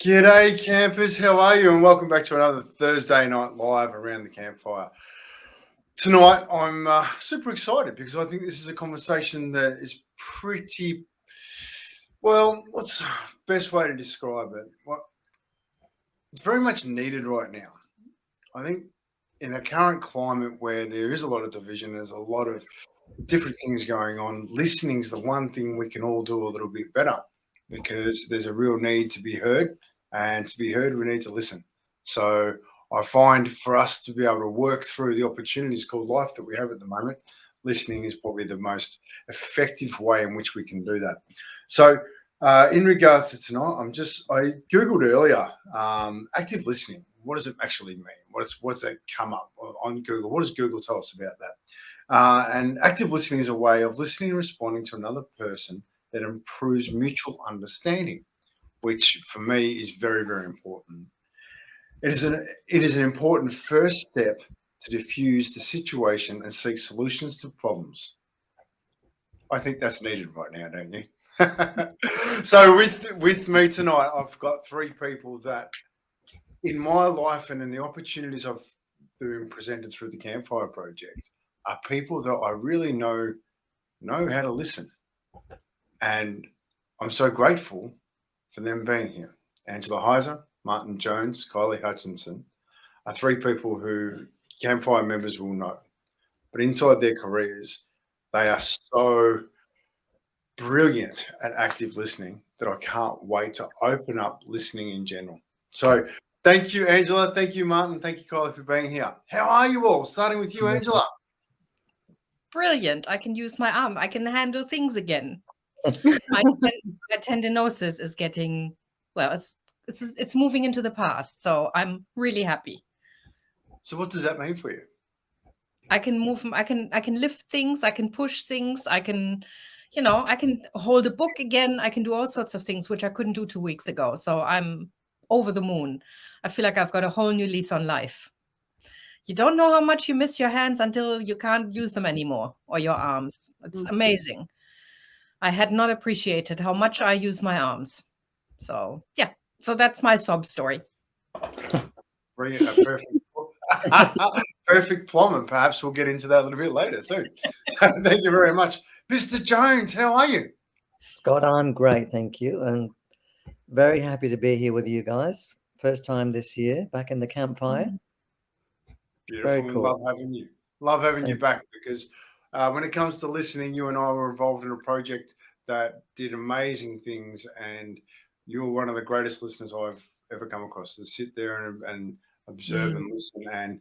G'day campers, how are you? And welcome back to another Thursday night live around the campfire. Tonight I'm super excited because I think this is a conversation that is pretty, well, what's the best way to describe it? Well, it's very much needed right now. I think in the current climate where there is a lot of division, there's a lot of different things going on, listening is the one thing we can all do a little bit better because there's a real need to be heard. And to be heard, we need to listen. So I find for us to be able to work through the opportunities called life that we have at the moment, listening is probably the most effective way in which we can do that. So in regards to tonight, I Googled earlier, active listening. What does it actually mean? What's that come up on Google? What does Google tell us about that? And active listening is a way of listening and responding to another person that improves mutual understanding, which for me is very, very important. It is an important first step to diffuse the situation and seek solutions to problems. I think that's needed right now, don't you? So with me tonight, I've got three people that in my life and in the opportunities I've been presented through the Campfire Project are people that I really know how to listen. And I'm so grateful for them being here. Angela Heise, Martyn Jones, Kylie Hutchinson are three people who Campfire members will know. But inside their careers, they are so brilliant at active listening that I can't wait to open up listening in general. So thank you, Angela. Thank you, Martyn. Thank you, Kylie, for being here. How are you all? Starting with you, Angela. Brilliant. I can use my arm. I can handle things again. My tendinosis is getting, well, it's moving into the past, so I'm really happy. So what does that mean for you? I can move, I can lift things, I can push things, I can hold a book again, I can do all sorts of things which I couldn't do 2 weeks ago. So I'm over the moon. I feel like I've got a whole new lease on life. You don't know how much you miss your hands until you can't use them anymore, or your arms. It's amazing. I had not appreciated how much I use my arms. So, yeah. So that's my sob story. Brilliant. Perfect plum, and perhaps we'll get into that a little bit later too. So thank you very much. Mr. Jones, how are you? Scott, I'm great, thank you. And very happy to be here with you guys. First time this year, back in the campfire. Beautiful. Very cool. Love having you. Love having you back because when it comes to listening, you and I were involved in a project that did amazing things, and you were one of the greatest listeners I've ever come across. To sit there and observe and listen and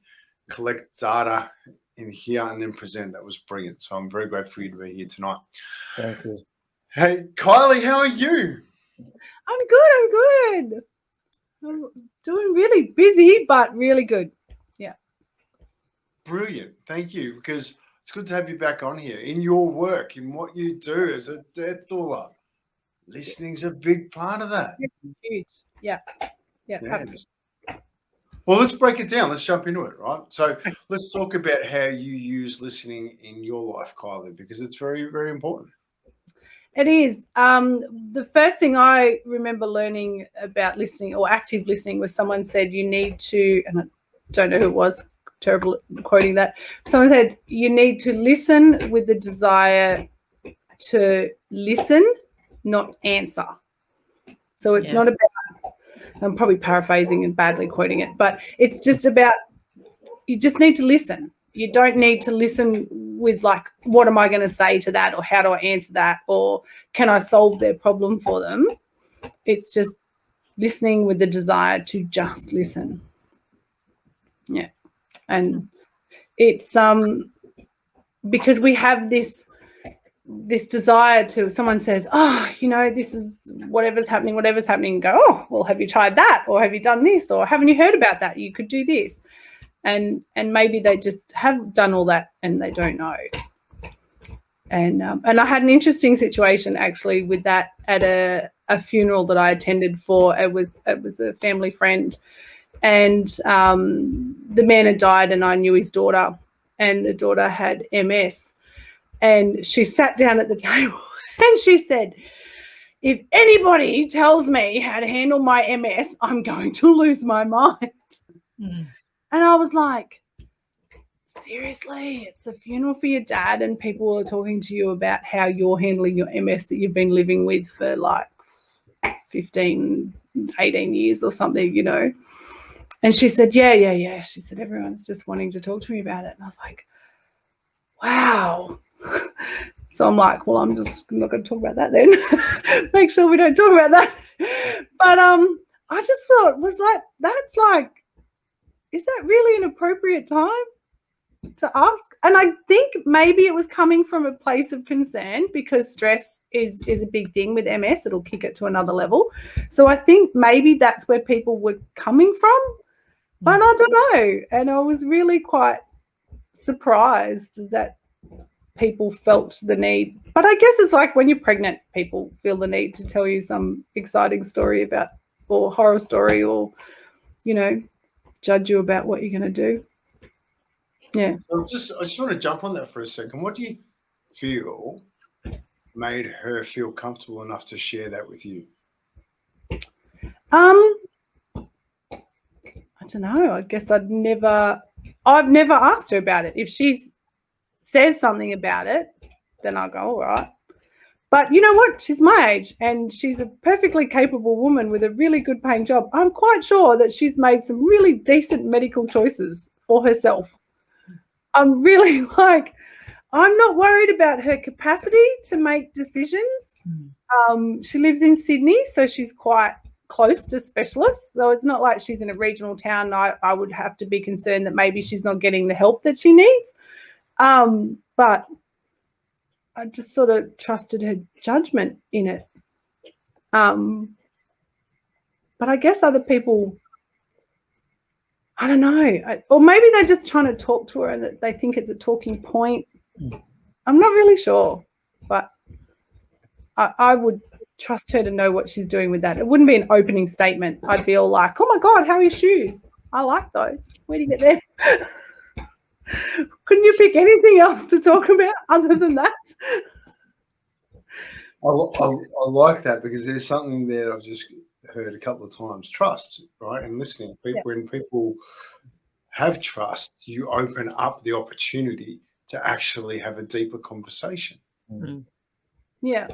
collect data in here and then present. That was brilliant. So I'm very grateful for you to be here tonight. Thank you. Hey, Kylie, how are you? I'm good. I'm doing really busy, but really good. Yeah. Brilliant. Thank you, because it's good to have you back on here. In your work, in what you do as a death doula, listening's a big part of that. Huge. Yeah. Absolutely. Well, let's break it down. Let's jump into it, right? So let's talk about how you use listening in your life, Kylie, because it's very, very important. It is. The first thing I remember learning about listening or active listening was someone said you need to, and I don't know who it was, terrible at quoting that. Someone said you need to listen with the desire to listen, not answer. So it's not about, I'm probably paraphrasing and badly quoting it, but it's just about, you just need to listen. You don't need to listen with like, what am I going to say to that, or how do I answer that, or can I solve their problem for them? It's just listening with the desire to just listen. Yeah. And it's because we have this desire to, someone says, oh, this is whatever's happening, go, oh, well, have you tried that, or have you done this, or haven't you heard about that, you could do this, and maybe they just have done all that and they don't know. And I had an interesting situation actually with that at a funeral that I attended for. It was a family friend, and the man had died, and I knew his daughter, and the daughter had MS. And she sat down at the table and she said, if anybody tells me how to handle my MS, I'm going to lose my mind. Mm. And I was like, seriously, it's a funeral for your dad and people are talking to you about how you're handling your MS that you've been living with for like 15, 18 years or something, you know. And she said, yeah. She said, everyone's just wanting to talk to me about it. And I was like, wow. So I'm like, well, I'm not going to talk about that then. Make sure we don't talk about that. But I just thought, is that really an appropriate time to ask? And I think maybe it was coming from a place of concern because stress is a big thing with MS. It'll kick it to another level. So I think maybe that's where people were coming from, but I don't know. And I was really quite surprised that people felt the need. But I guess it's like when you're pregnant, people feel the need to tell you some exciting story about, or horror story, or, you know, judge you about what you're going to do. Yeah. So I just want to jump on that for a second. What do you feel made her feel comfortable enough to share that with you? I don't know. I guess I've never asked her about it. If she says something about it, then I'll go, all right. But you know what? She's my age and she's a perfectly capable woman with a really good paying job. I'm quite sure that she's made some really decent medical choices for herself. I'm really like, I'm not worried about her capacity to make decisions. She lives in Sydney, so she's quite close to specialists. So it's not like she's in a regional town. I would have to be concerned that maybe she's not getting the help that she needs. But I just sort of trusted her judgment in it. But I guess other people, I don't know, or maybe they're just trying to talk to her and that they think it's a talking point. I'm not really sure, but I would trust her to know what she's doing with that. It wouldn't be an opening statement. I'd be all like, oh my God, how are your shoes? I like those. Where do you get them? Couldn't you pick anything else to talk about other than that? I like that because there's something there I've just heard a couple of times. Trust, right? And listening. When people have trust, you open up the opportunity to actually have a deeper conversation. Mm. Yeah.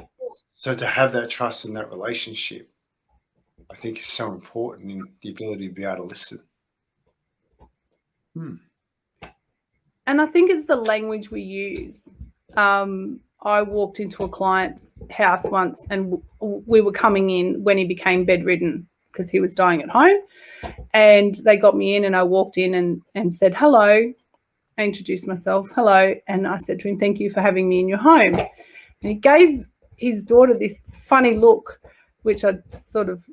So to have that trust in that relationship, I think is so important in the ability to be able to listen. And I think it's the language we use. I walked into a client's house once and we were coming in when he became bedridden because he was dying at home. And they got me in and I walked in and said, hello. I introduced myself, hello. And I said to him, thank you for having me in your home. And he gave his daughter this funny look, which I sort of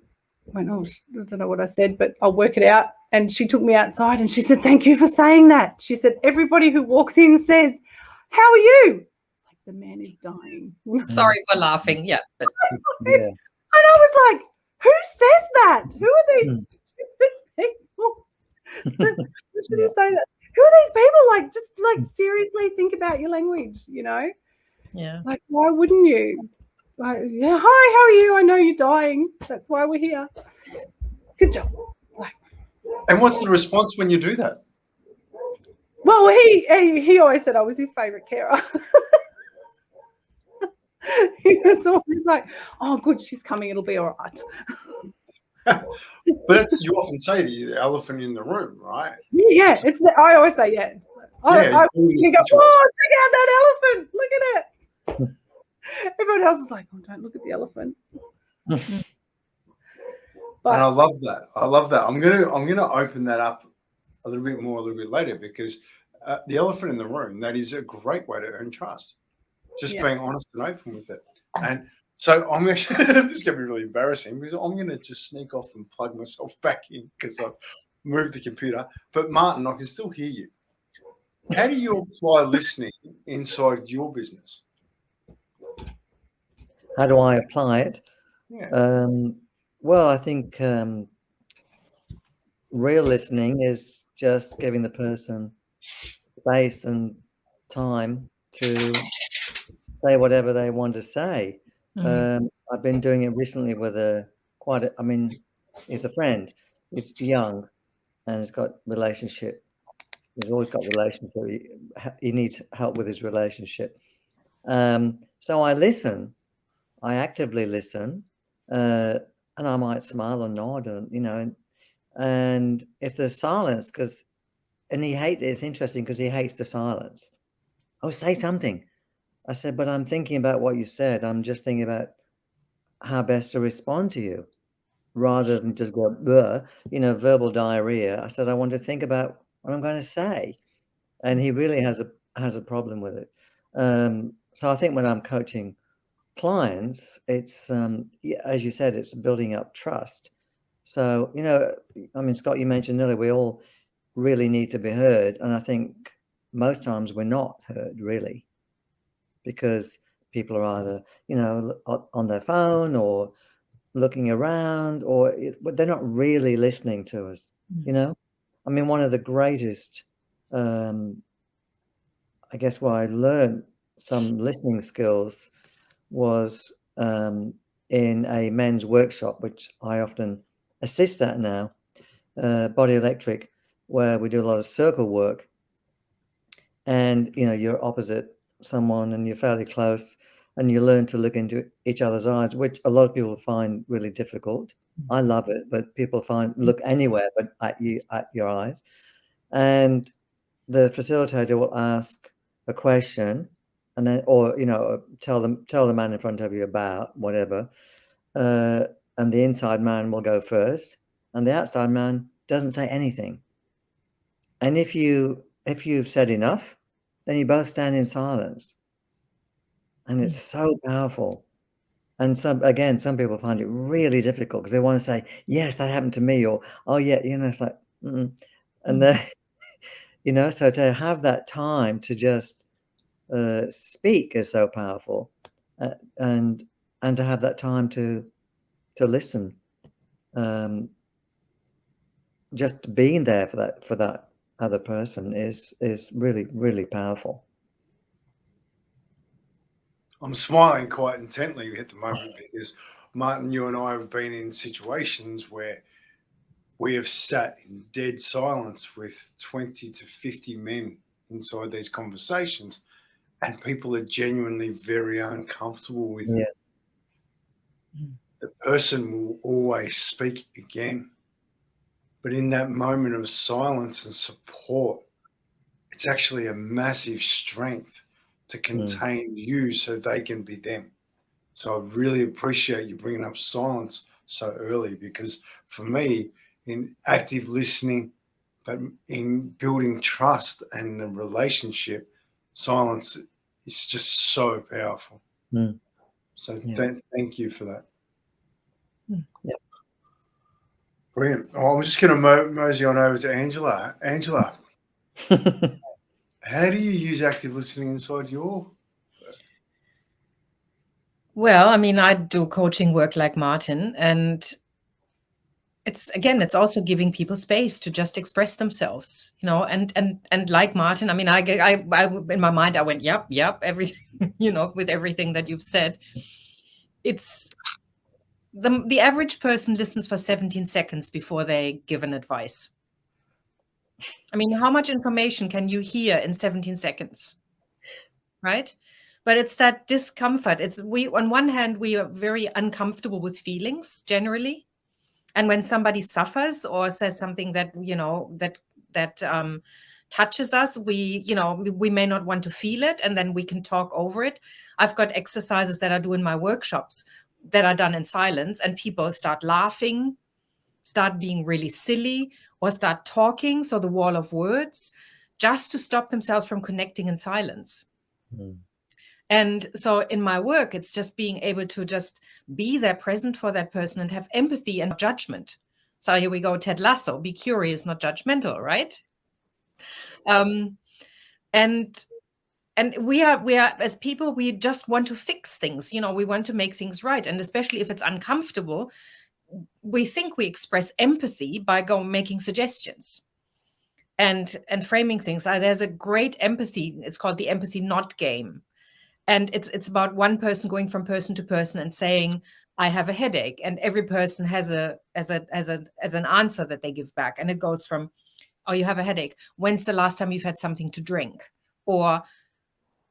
went, oh, I don't know what I said, but I'll work it out. And she took me outside and she said, thank you for saying that. She said, everybody who walks in says, how are you? Like, the man is dying. Sorry for laughing. Yeah. But Yeah. And I was like, who says that? Who are these people? Should you say that? Who are these people? Like, just like seriously think about your language, you know? yeah. Like, why wouldn't you? Like, yeah, hi, how are you? I know you're dying. That's why we're here. Good job. Like, And what's the response when you do that? well, he always said I was his favourite carer. He was always like, oh, good, she's coming. It'll be all right. But that's, you often say the elephant in the room, right? Yeah, I always say, yeah. You go, oh, check out that elephant. Look at it. Everyone else is like, oh, don't look at the elephant. And I love that. I love that. I'm gonna open that up a little bit more a little bit later because the elephant in the room, that is a great way to earn trust. Just being honest and open with it. And so I'm actually, this is going to be really embarrassing because I'm going to just sneak off and plug myself back in because I've moved the computer. But Martyn, I can still hear you. How do you apply listening inside your business? How do I apply it? Yeah. Well, I think real listening is just giving the person space and time to say whatever they want to say. I've been doing it recently with he's a friend. He's young and he's got relationship. He's always got relationship. He needs help with his relationship. So I listen. I actively listen, and I might smile or nod, and if there's silence, it's interesting because he hates the silence. Oh, say something. I said, but I'm thinking about what you said. I'm just thinking about how best to respond to you rather than just go, verbal diarrhea. I said, I want to think about what I'm going to say. And he really has a problem with it. So I think when I'm coaching clients, it's, as you said, it's building up trust. So, Scott, you mentioned earlier, we all really need to be heard. And I think most times we're not heard really, because people are either, on their phone or looking around, or they're not really listening to us, one of the greatest, I guess where I learned some listening skills was in a men's workshop, which I often assist at now, Body Electric, where we do a lot of circle work. And, you're opposite someone and you're fairly close and you learn to look into each other's eyes, which a lot of people find really difficult. I love it, but people look anywhere but at your eyes. And the facilitator will ask a question and then, or, tell the man in front of you about whatever. And the inside man will go first and the outside man doesn't say anything. And if you've said enough, then you both stand in silence. And it's so powerful. And some people find it really difficult because they want to say, yes, that happened to me, or, oh yeah, it's like, and then, so to have that time to just speak is so powerful, and to have that time to listen, just being there for that other person is really, really powerful. I'm smiling quite intently at the moment because, Martyn, you and I have been in situations where we have sat in dead silence with 20 to 50 men inside these conversations, and people are genuinely very uncomfortable with it. The person will always speak again. But in that moment of silence and support, it's actually a massive strength to contain you so they can be them. So I really appreciate you bringing up silence so early, because for me, in active listening, but in building trust and the relationship, silence is just so powerful. So thank you for that. Yeah. Brilliant. Oh, I'm just going to mosey on over to Angela. Angela, how do you use active listening inside your work? Well, I do coaching work like Martyn, and it's also giving people space to just express themselves, and like Martyn, I in my mind, I went, yep, everything, with everything that you've said. It's the average person listens for 17 seconds before they give an advice. How much information can you hear in 17 seconds? Right? But it's that discomfort. On one hand, we are very uncomfortable with feelings generally. And when somebody suffers or says something that, that touches us, we may not want to feel it, and then we can talk over it. I've got exercises that I do in my workshops that are done in silence, and people start laughing, start being really silly, or start talking. So the wall of words, just to stop themselves from connecting in silence. And so in my work, it's just being able to just be there present for that person and have empathy and judgment. So here we go, Ted Lasso, be curious, not judgmental, right? And we are as people, we just want to fix things, we want to make things right. And especially if it's uncomfortable, we think we express empathy by making suggestions and framing things. There's a great empathy, it's called the empathy not game. And it's about one person going from person to person and saying, I have a headache, and every person has an answer that they give back. And it goes from, oh, you have a headache. When's the last time you've had something to drink? Or,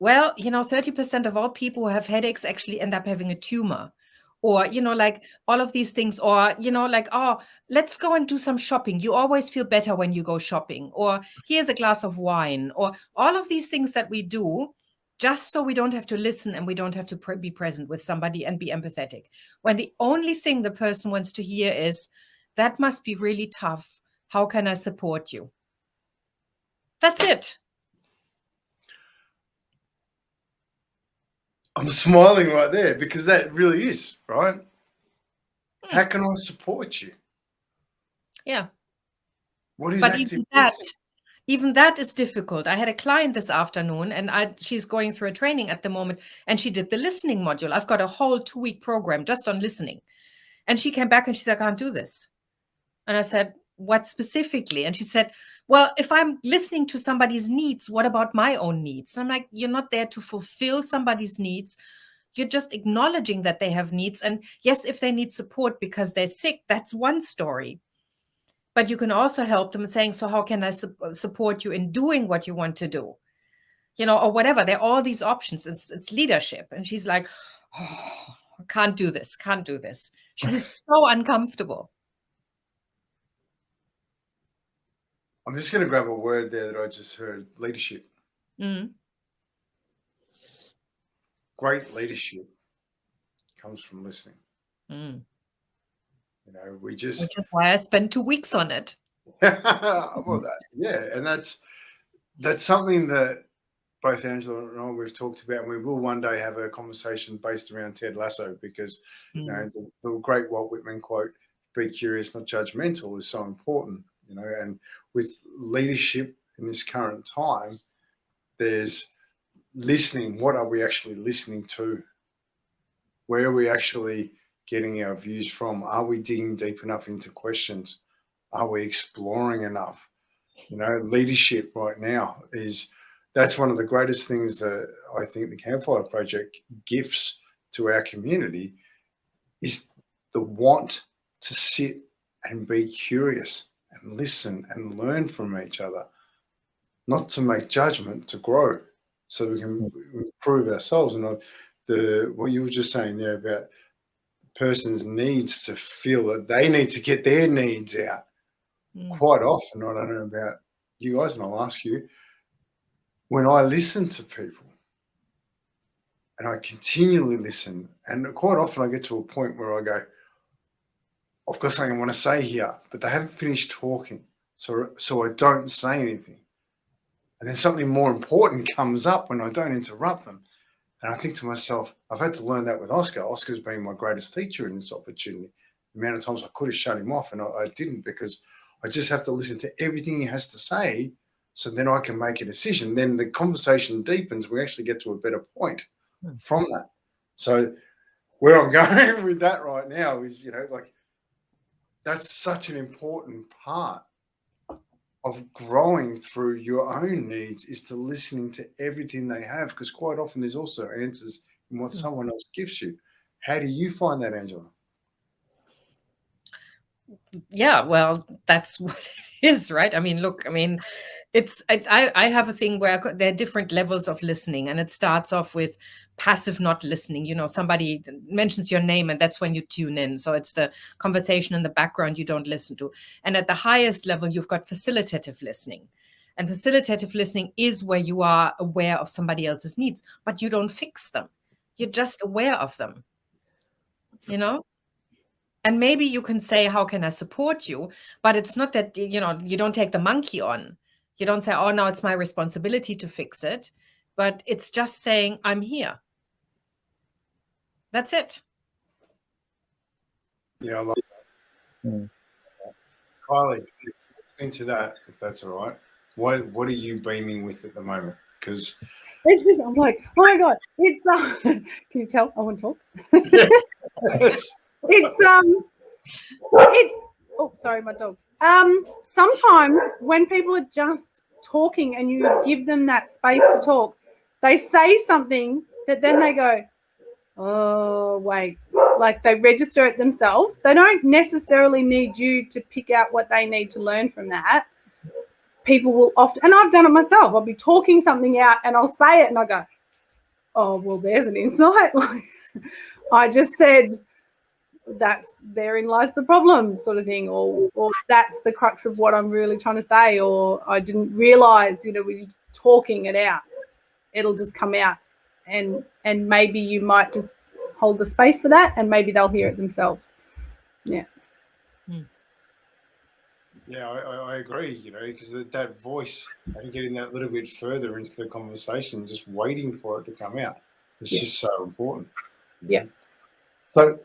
well, 30% of all people who have headaches actually end up having a tumor. Or, like all of these things. Or, like, oh, let's go and do some shopping. You always feel better when you go shopping. Or here's a glass of wine. Or all of these things that we do just so we don't have to listen and we don't have to be present with somebody and be empathetic. When the only thing the person wants to hear is, that must be really tough. How can I support you? That's it. I'm smiling right there because that really is, right? How can I support you? Yeah. What is but active even that is difficult. I had a client this afternoon, and she's going through a training at the moment, and she did the listening module. I've got a whole 2-week program just on listening. And she came back and she said, I can't do this. And I said, what specifically? And she said, well, if I'm listening to somebody's needs, what about my own needs? And I'm like, you're not there to fulfill somebody's needs. You're just acknowledging that they have needs. And yes, if they need support because they're sick, that's one story. But you can also help them saying, so how can I support you in doing what you want to do? Or whatever. There are all these options. It's leadership. And she's like, oh, can't do this. She was so uncomfortable. I'm just going to grab a word there that I just heard, leadership. Mm. Great leadership comes from listening. Mm. Which is why I spent 2 weeks on it. Well, and that's something that both Angela and I, we've talked about, and we will one day have a conversation based around Ted Lasso, because the great Walt Whitman quote, "Be curious, not judgmental," is so important. And with leadership in this current time, there's listening. What are we actually listening to? Where are we actually getting our views from? Are we digging deep enough into questions? Are we exploring enough? Leadership right now that's one of the greatest things that I think the Campfire Project gifts to our community, is the want to sit and be curious and listen and learn from each other, not to make judgment, to grow so we can improve ourselves. And what you were just saying there about person's needs to feel that they need to get their needs out. Quite often, I don't know about you guys, and I'll ask you, when I listen to people and I continually listen, and quite often I get to a point where I go, I've got something I want to say here, but they haven't finished talking, so I don't say anything. And then something more important comes up when I don't interrupt them. And I think to myself, I've had to learn that with Oscar. Oscar's been my greatest teacher in this opportunity. The amount of times I could have shut him off, and I didn't, because I just have to listen to everything he has to say, so then I can make a decision. Then the conversation deepens. We actually get to a better point from that. So where I'm going with that right now is, that's such an important part of growing through your own needs, is to listening to everything they have, because quite often there's also answers in what someone else gives you. How do you find that, Angela? Yeah, well, that's what it is, right? I mean, look, I have a thing where there are different levels of listening, and it starts off with passive not listening. Somebody mentions your name and that's when you tune in. So it's the conversation in the background you don't listen to. And at the highest level, you've got facilitative listening. And facilitative listening is where you are aware of somebody else's needs, but you don't fix them. You're just aware of them, And maybe you can say, how can I support you? But it's not that, you don't take the monkey on. You don't say, oh, now it's my responsibility to fix it. But it's just saying, I'm here. That's it. Yeah, I love that. Kylie, into that, if that's all right. What are you beaming with at the moment? Because it's just, I'm like, oh my God, it's can you tell I want to talk? It's oh, sorry, my dog. Sometimes when people are just talking and you give them that space to talk, they say something that then they go, oh, wait, like they register it themselves. They don't necessarily need you to pick out what they need to learn from that. People will often, and I've done it myself, I'll be talking something out and I'll say it and I go, oh, well, there's an insight. Like I just said, therein lies the problem, sort of thing, or that's the crux of what I'm really trying to say, or I didn't realize, when you're talking it out, it'll just come out, and maybe you might just hold the space for that, and maybe they'll hear it themselves. Yeah. Yeah, I agree, because that voice and getting that little bit further into the conversation, just waiting for it to come out, is just so important. Yeah. So,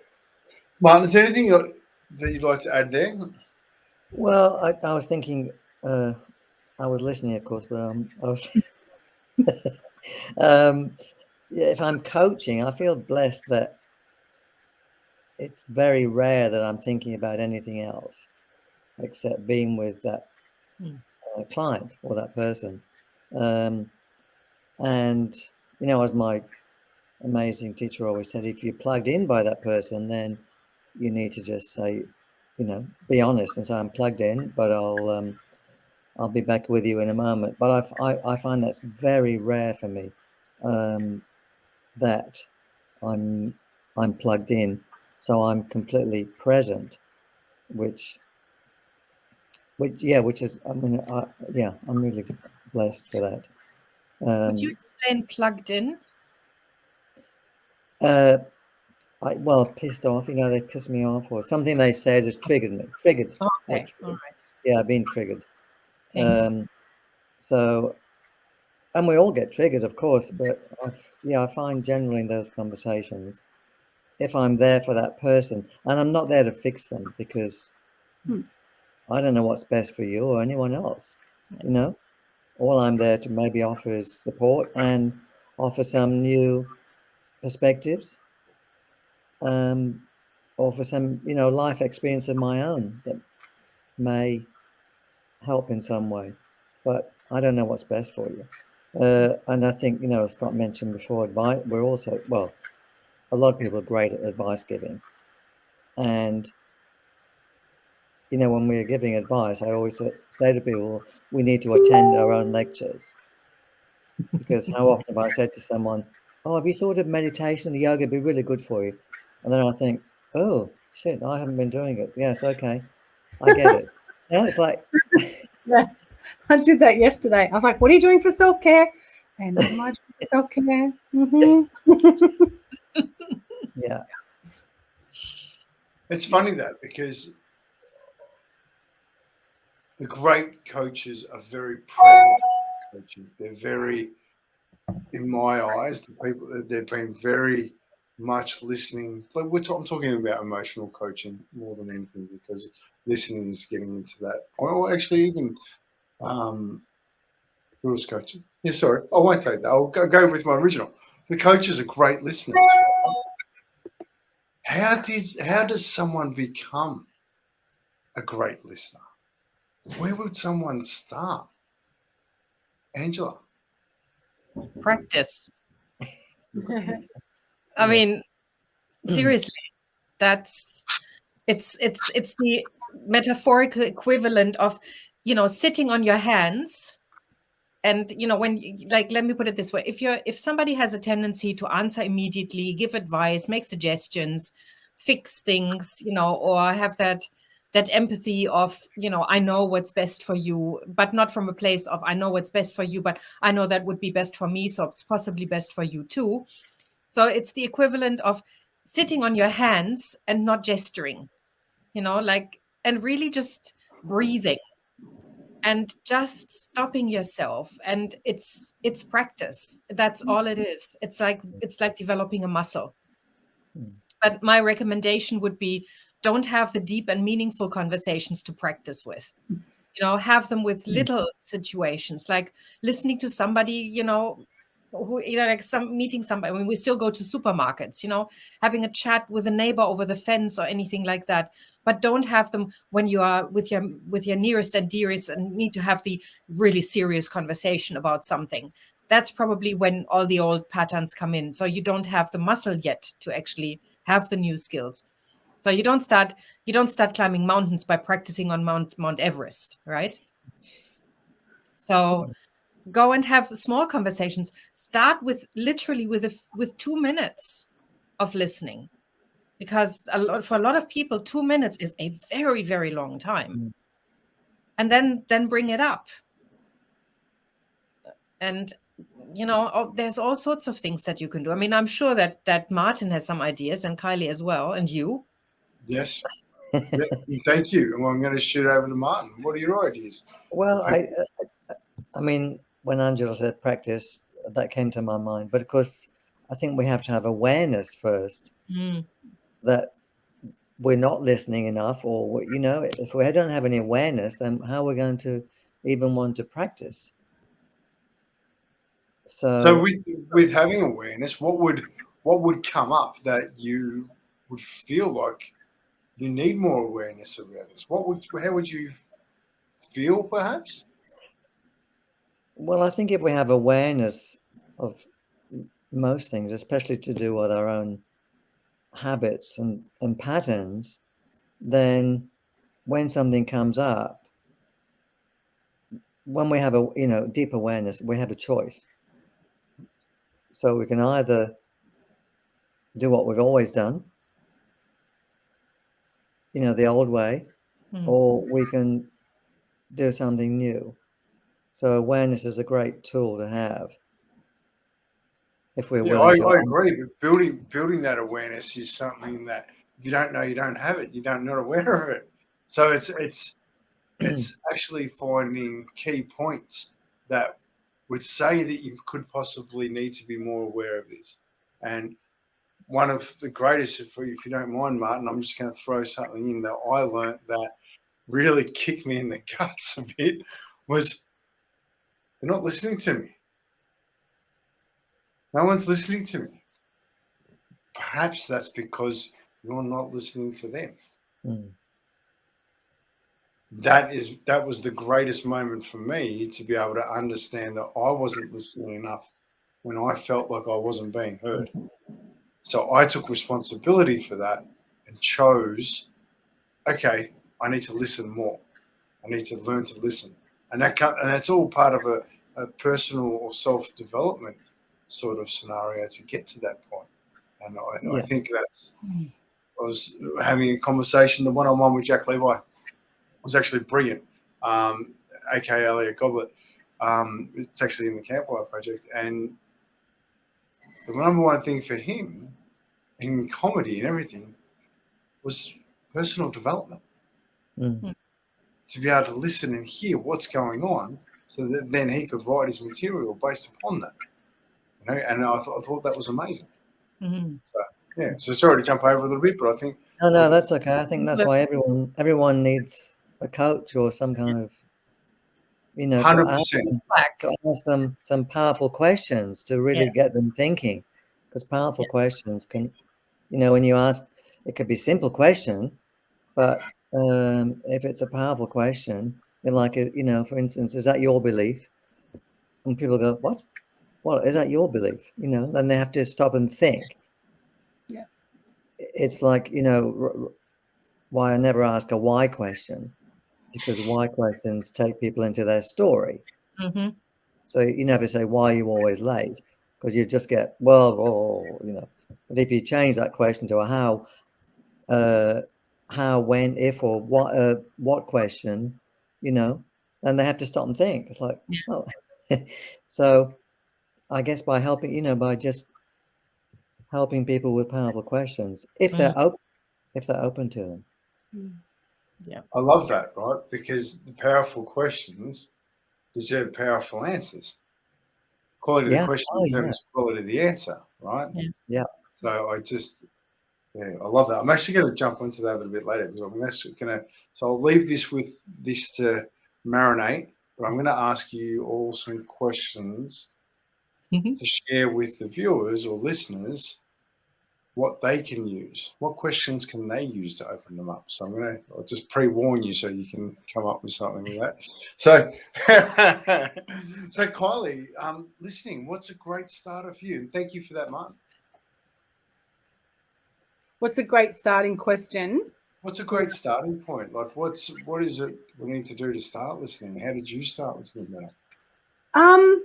Martyn, is there anything that you'd like to add there? Well, I was thinking, I was listening, of course, but I was if I'm coaching, I feel blessed that it's very rare that I'm thinking about anything else except being with that client or that person. And, as my amazing teacher always said, if you're plugged in by that person, then you need to just say, be honest and say, I'm plugged in, but I'll be back with you in a moment. But I find that's very rare for me, that I'm plugged in, so I'm completely present, which is, I'm really blessed for that. Would you explain plugged in? Pissed off, they pissed me off, or something they said has triggered me. Triggered. Oh, okay. All right. Yeah, I've been triggered. Thanks. So, and we all get triggered, of course, but I find generally in those conversations, if I'm there for that person, and I'm not there to fix them, because I don't know what's best for you or anyone else, all I'm there to maybe offer is support and offer some new perspectives, or for some, life experience of my own that may help in some way, but I don't know what's best for you. And I think, as Scott mentioned before, advice, we're also, a lot of people are great at advice giving. And, when we're giving advice, I always say to people, we need to attend our own lectures. Because how often have I said to someone, oh, have you thought of meditation? The yoga would be really good for you. And then I think, oh, shit, I haven't been doing it. Yes, okay. I get it. It's like... Yeah, I did that yesterday. I was like, what are you doing for self-care? And what am I doing for self-care? Mm-hmm. Yeah. It's funny that, because the great coaches are very present coaches. They're very, in my eyes, the people that they've been very much listening. Like I'm talking about emotional coaching more than anything, because listening is getting into that. Or actually even rules coaching. Yeah, sorry, I won't take that. I'll go with my original. The coaches are great listeners. How does someone become a great listener? Where would someone start? Angela? Practice. I mean, seriously, it's the metaphorical equivalent of, sitting on your hands. And, when let me put it this way, if somebody has a tendency to answer immediately, give advice, make suggestions, fix things, or have that empathy of, I know what's best for you, but not from a place of, I know what's best for you, but I know that would be best for me, so it's possibly best for you too. So it's the equivalent of sitting on your hands and not gesturing, and really just breathing and just stopping yourself. And it's practice. That's all it is. It's like developing a muscle. But my recommendation would be, don't have the deep and meaningful conversations to practice with. Have them with little situations, like listening to somebody, who, meeting somebody. I mean, we still go to supermarkets, having a chat with a neighbor over the fence or anything like that. But don't have them when you are with your nearest and dearest and need to have the really serious conversation about something. that's probably when all the old patterns come in. So you don't have the muscle yet to actually have the new skills. So you don't start climbing mountains by practicing on Mount Everest, right? So go and have small conversations. Start with literally with 2 minutes of listening, because for a lot of people, 2 minutes is a very, very long time. And then bring it up. And there's all sorts of things that you can do. I mean, I'm sure that Martyn has some ideas, and Kylie as well, and you. Yes. Yeah, thank you. And I'm going to shoot over to Martyn. What are your ideas? Well, I mean, when Angela said practice, that came to my mind. But of course, I think we have to have awareness first that we're not listening enough, or if we don't have any awareness, then how are we going to even want to practice? So with having awareness, what would come up that you would feel like you need more awareness around this? How would you feel, perhaps? Well, I think if we have awareness of most things, especially to do with our own habits and patterns, then when something comes up, when we have a deep awareness, we have a choice. So we can either do what we've always done, the old way, or we can do something new. So awareness is a great tool to have if we're willing to. I agree. But building that awareness is something that if you don't know, you don't have it. You're not aware of it. So it's actually finding key points that would say that you could possibly need to be more aware of this. And one of the greatest, if you don't mind, Martyn, I'm just going to throw something in that I learned that really kicked me in the guts a bit, was they're not listening to me. No one's listening to me. Perhaps that's because you're not listening to them. That was the greatest moment for me, to be able to understand that I wasn't listening enough when I felt like I wasn't being heard. So I took responsibility for that and chose, okay, I need to listen more. I need to learn to listen. And that's all part of a personal or self-development sort of scenario to get to that point. And I think I was having a conversation, the one-on-one with Jack Levi was actually brilliant, aka Elliot Goblet. It's actually in the Campfire Project. And the number one thing for him in comedy and everything was personal development. To be able to listen and hear what's going on, so that then he could write his material based upon that. And I thought that was amazing. So sorry to jump over a little bit, but I think no, that's okay. I think that's why everyone needs a coach or some kind of 100%. to ask some powerful questions to really get them thinking, because powerful questions can, when you ask, it could be a simple question, but if it's a powerful question, like for instance, is that your belief? And people go, what? Well, is that your belief? Then they have to stop and think. Yeah. It's like, why I never ask a why question, because why questions take people into their story. So you never say, why are you always late? Because you just get, but if you change that question to a how, when, if, or what question, then they have to stop and think. It's like, so I guess by helping, by just helping people with powerful questions, if they're open to them. I love that, right? Because the powerful questions deserve powerful answers. Quality of the question determines quality of the answer, right? Yeah. So I love that. I'm actually going to jump into that a little bit later, because so I'll leave this to marinate, but I'm going to ask you all some questions to share with the viewers or listeners what they can use. What questions can they use to open them up? So I'll just pre-warn you so you can come up with something with that. So, so Kylie, listening, what's a great starter for you? And thank you for that, Martyn. What's a great starting question? What's a great starting point? Like, what is it we need to do to start listening? How did you start listening better? I'm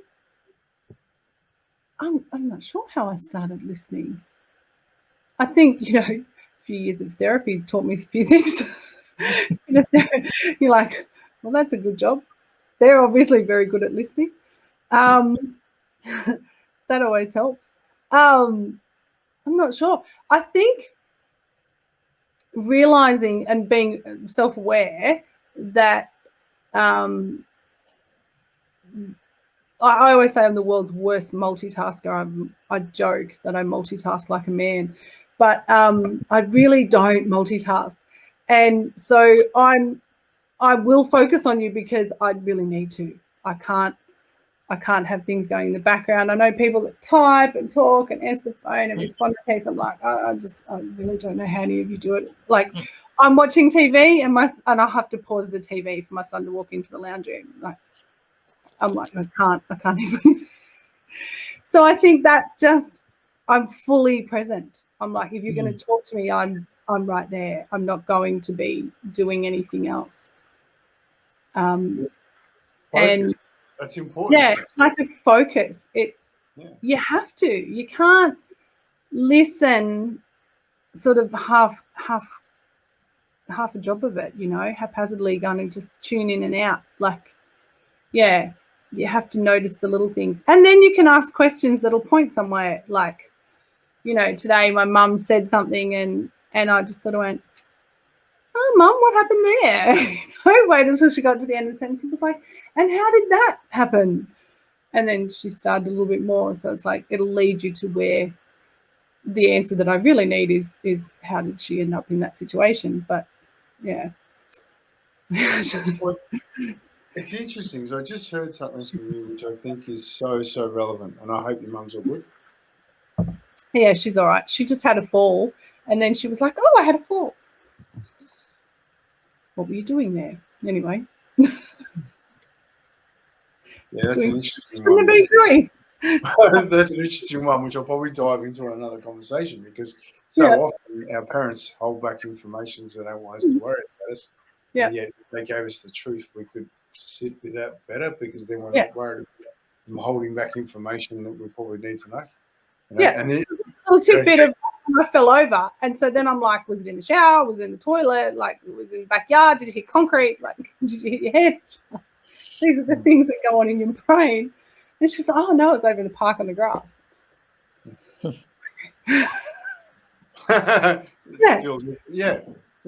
not sure how I started listening. I think, a few years of therapy taught me a few things. You're like, well, that's a good job. They're obviously very good at listening. That always helps. I'm not sure. I think realizing and being self-aware that I always say I'm the world's worst multitasker. I joke that I multitask like a man, but I really don't multitask. And so I will focus on you because I really need to. I can't have things going in the background. I know people that type and talk and answer the phone and respond to text. I'm like, I really don't know how any of you do it. Like, I'm watching TV and I have to pause the TV for my son to walk into the lounge room. Like, I'm like, I can't even. So I think that's just, I'm fully present. I'm like, if you're going to talk to me, I'm right there. I'm not going to be doing anything else. And that's important. Yeah, it's like a focus. You have to. You can't listen sort of half a job of it, haphazardly going to just tune in and out. Like, yeah, you have to notice the little things. And then you can ask questions that'll point somewhere. Like, today my mum said something and I just sort of went, oh, Mum, what happened there? Wait until she got to the end of the sentence. He was like, and how did that happen? And then she started a little bit more. So it's like, it'll lead you to where the answer that I really need is how did she end up in that situation? But yeah. It's interesting. So I just heard something from you, which I think is so, so relevant. And I hope your mum's all good. Yeah, she's all right. She just had a fall. And then she was like, oh, I had a fall. What were you doing there? Anyway. Yeah, that's an interesting one. That's an interesting one, which I'll probably dive into in another conversation because often our parents hold back information because they don't want us to worry about us. Yeah. And yet if they gave us the truth, we could sit with that better because then we're not worried about them holding back information that we probably need to know. Yeah. And then, a little tidbit of I fell over. And so then I'm like, was it in the shower? Was it in the toilet? Like, was it in the backyard? Did you hit concrete? Like, did you hit your head? These are the things that go on in your brain. And she's like, oh, no, it's over in the park on the grass.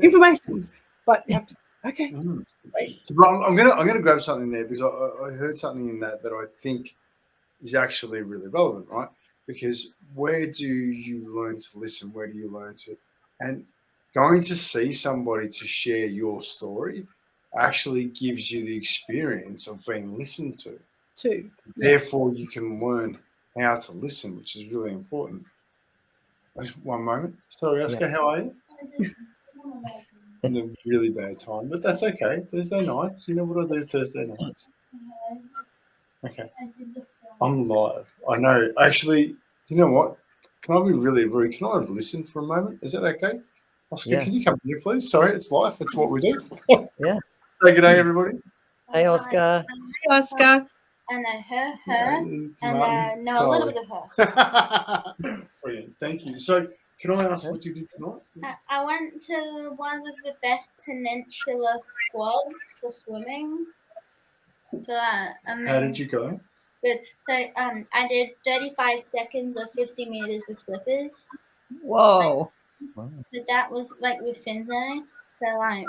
Information. But you have to, okay. So I'm gonna grab something there because I heard something in that I think is actually really relevant, right? Because where do you learn to listen? Where do you learn to? And going to see somebody to share your story actually gives you the experience of being listened to. Therefore, you can learn how to listen, which is really important. One moment. Sorry, Oscar, how are you? In a really bad time, but that's okay. Thursday nights. You know what I do Thursday nights? Okay. I'm live. I know. Actually, you know what? Can I be really rude? Can I listen for a moment? Is that okay? Oscar, can you come here, please? Sorry, it's life. It's what we do. Yeah. Say good day, everybody. Hey, Oscar. Hey, Oscar. I know her, and I know a little bit of her. Brilliant. Thank you. So, can I ask what you did tonight? I went to one of the best peninsula squads for swimming. So how did you go? Good. So I did 35 seconds of 50 meters with flippers. Whoa. So that was like with fins in it. So like,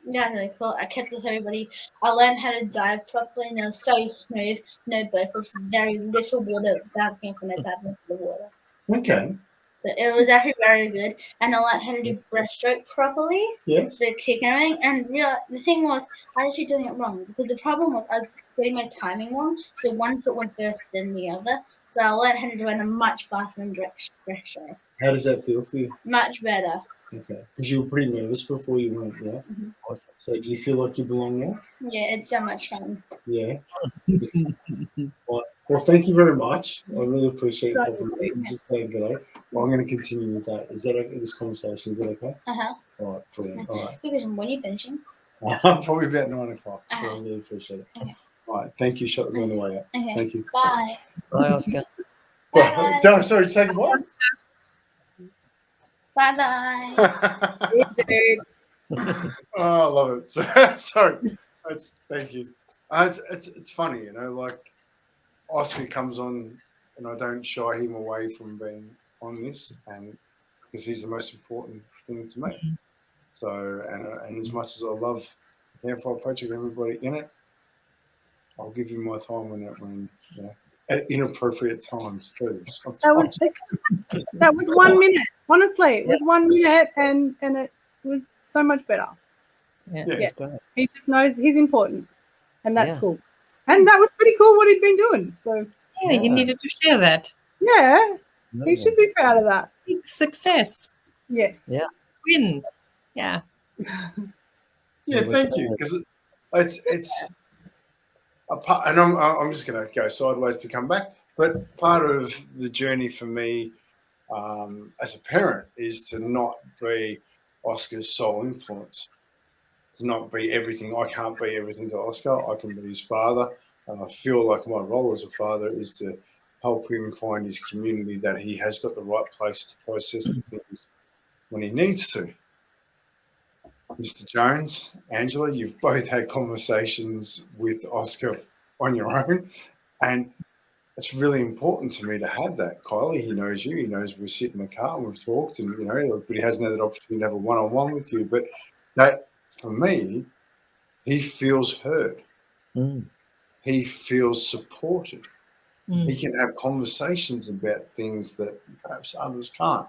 yeah, really cool. I kept with everybody. I learned how to dive properly, and it was so smooth. No bubbles, very little water bouncing from the diving into the water. Okay. So it was actually very good, and I learned how to do breaststroke properly. Yes. The kick and everything, and the thing was, I was actually doing it wrong because the problem was I was getting my timing wrong. So one foot went first, then the other. So I learned how to run a much faster and direct show. How does that feel for you? Much better. Okay. Because you were pretty nervous before you went, yeah? Awesome. So do you feel like you belong now? Yeah, it's so much fun. Yeah. Well, thank you very much. I really appreciate Right. it. Just saying good. Well, I'm going to continue with that. Is that okay? This conversation? Is that okay? Uh-huh. All right, brilliant. All right. Because when are you finishing? Probably about 9 o'clock. So I Uh-huh. really appreciate it. Okay. All right. Thank you. Shut me on the way out. Okay. Thank you. Bye. Bye, Oscar. Bye. Well, sorry, say goodbye. Bye-bye. Dude. Oh, I love it. Sorry. Thank you. It's funny, you know, like Oscar comes on and I don't shy him away from being on this, and because he's the most important thing to me. So, and as much as I love the Campfire Project, everybody in it, I'll give you my time when you know, at inappropriate times too. That was 1 minute. Honestly, it was 1 minute, and it was so much better. Yeah. Yeah. That's great. He just knows he's important, and that's Yeah. cool. And that was pretty cool what he'd been doing. So Yeah, he Yeah. needed to share that. yeah, he should be proud of that. Big success. Yes. Yeah. Win. Yeah. Yeah, It was thank you. Because it's a part, and I'm just going to go sideways to come back. But part of the journey for me as a parent is to not be Oscar's sole influence, to not be everything. I can't be everything to Oscar. I can be his father, and I feel like my role as a father is to help him find his community, that he has got the right place to process the things when he needs to. Mr. Jones, Angela, you've both had conversations with Oscar on your own, and it's really important to me to have that. Kylie, he knows you. He knows we sit in the car and we've talked, and you know, but he hasn't had that opportunity to have a one-on-one with you. But that, for me, he feels heard. Mm. He feels supported. Mm. He can have conversations about things that perhaps others can't.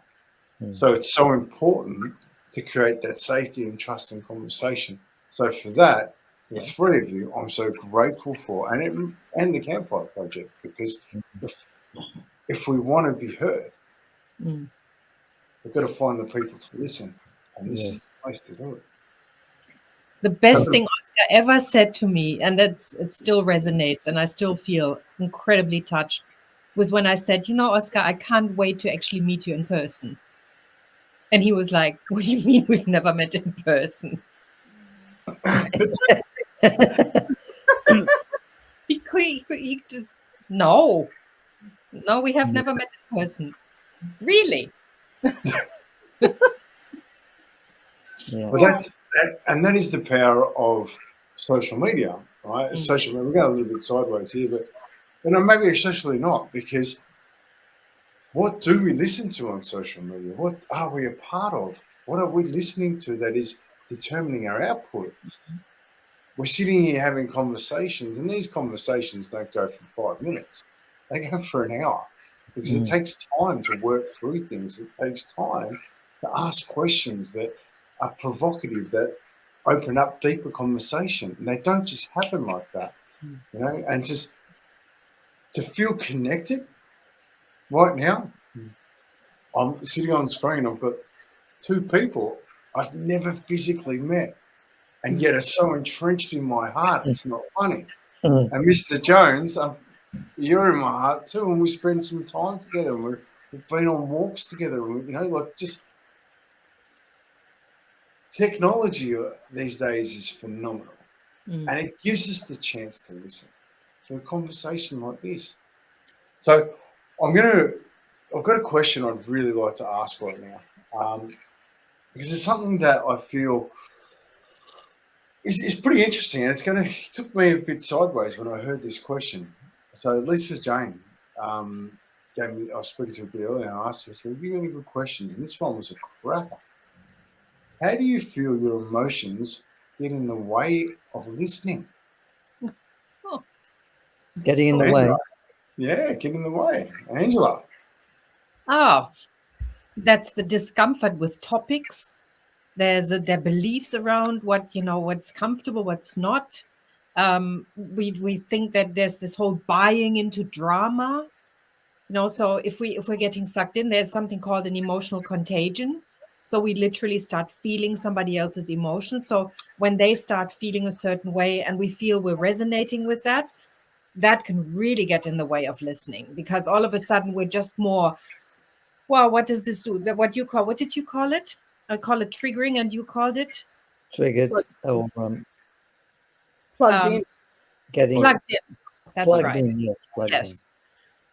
Mm. So it's so important to create that safety and trust in conversation. So for that, the three of you, I'm so grateful for, and the Campfire Project, because if we want to be heard, Mm. we've got to find the people to listen, and this is Yes. the place to do it. The best thing Oscar ever said to me, and it still resonates, and I still feel incredibly touched, was when I said, you know, Oscar, I can't wait to actually meet you in person. And he was like, what do you mean we've never met in person? He just, no, we have never met in person. Really? Yeah. Well, that is the power of social media, right? Mm. Social media. We're going a little bit sideways here, but you know, maybe especially not, because what do we listen to on social media? What are we a part of? What are we listening to that is determining our output? We're sitting here having conversations, and these conversations don't go for 5 minutes. They go for an hour, because it takes time to work through things. It takes time to ask questions that are provocative, that open up deeper conversation. And they don't just happen like that, you know, and just to feel connected right now. I'm sitting on screen. I've got two people I've never physically met, and yet are so entrenched in my heart. It's not funny. Mm. And Mr. Jones, you're in my heart too, and we spend some time together. And we've been on walks together. And, you know, like just technology these days is phenomenal, and it gives us the chance to listen to a conversation like this. So I've got a question I'd really like to ask right now, because it's something that I feel is pretty interesting, and it took me a bit sideways when I heard this question. So Lisa Jane gave me, I was speaking to her a bit earlier, and I asked her, "Have you any good questions?" And this one was a cracker. How do you feel your emotions get in the way of listening? Getting in the way. Yeah, get in the way. Angela. Oh, that's the discomfort with topics. There's their beliefs around what's comfortable, what's not. We think that there's this whole buying into drama, So if we're getting sucked in, there's something called an emotional contagion. So we literally start feeling somebody else's emotions. So when they start feeling a certain way and we feel we're resonating with that, that can really get in the way of listening, because all of a sudden we're just more, well, what does this do? What did you call it? I call it triggering, and you called it Triggered or Plugged in. getting plugged in. That's plugged right. in. Yes, plugged in. Yes.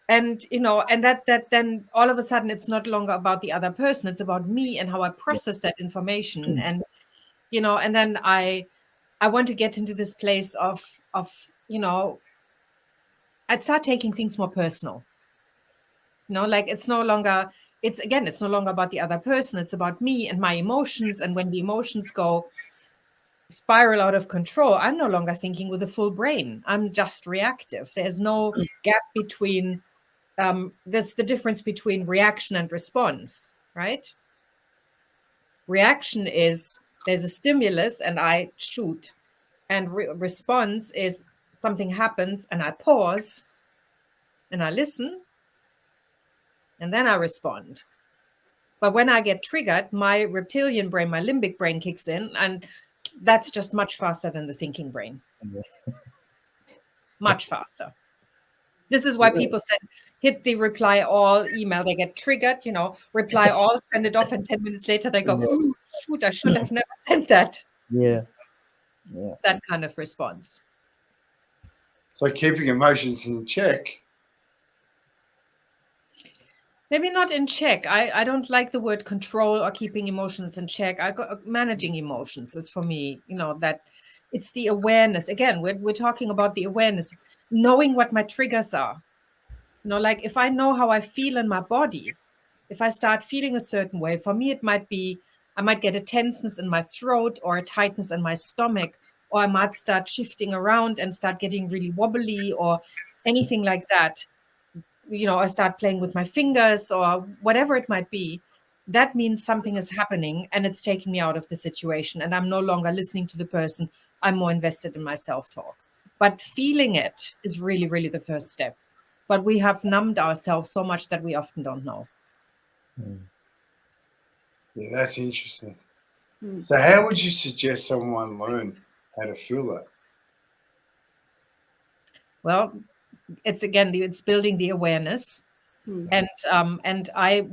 And, and that then all of a sudden it's not longer about the other person. It's about me and how I process that information. And, and then I want to get into this place of, I'd start taking things more personal. Like it's no longer about the other person. It's about me and my emotions. And when the emotions spiral out of control, I'm no longer thinking with a full brain. I'm just reactive. There's no gap between, there's the difference between reaction and response, right? Reaction is there's a stimulus and I shoot. And response is something happens and I pause and I listen and then I respond. But when I get triggered, my reptilian brain, my limbic brain kicks in, and that's just much faster than the thinking brain. Much faster. This is why people said, hit the reply all email. They get triggered, reply all, send it off, and 10 minutes later they go, oh, shoot, I should have never sent that. Yeah. It's that kind of response. So keeping emotions in check. Maybe not in check. I don't like the word control or keeping emotions in check. Managing emotions is for me, that it's the awareness. Again, we're talking about the awareness, knowing what my triggers are. Like if I know how I feel in my body, if I start feeling a certain way, for me, it might be, I might get a tenseness in my throat or a tightness in my stomach, or I might start shifting around and start getting really wobbly or anything like that. I start playing with my fingers or whatever it might be. That means something is happening and it's taking me out of the situation. And I'm no longer listening to the person. I'm more invested in my self-talk. But feeling it is really, really the first step. But we have numbed ourselves so much that we often don't know. Yeah, that's interesting. So how would you suggest someone learn how to feel that? Well, it's building the awareness. And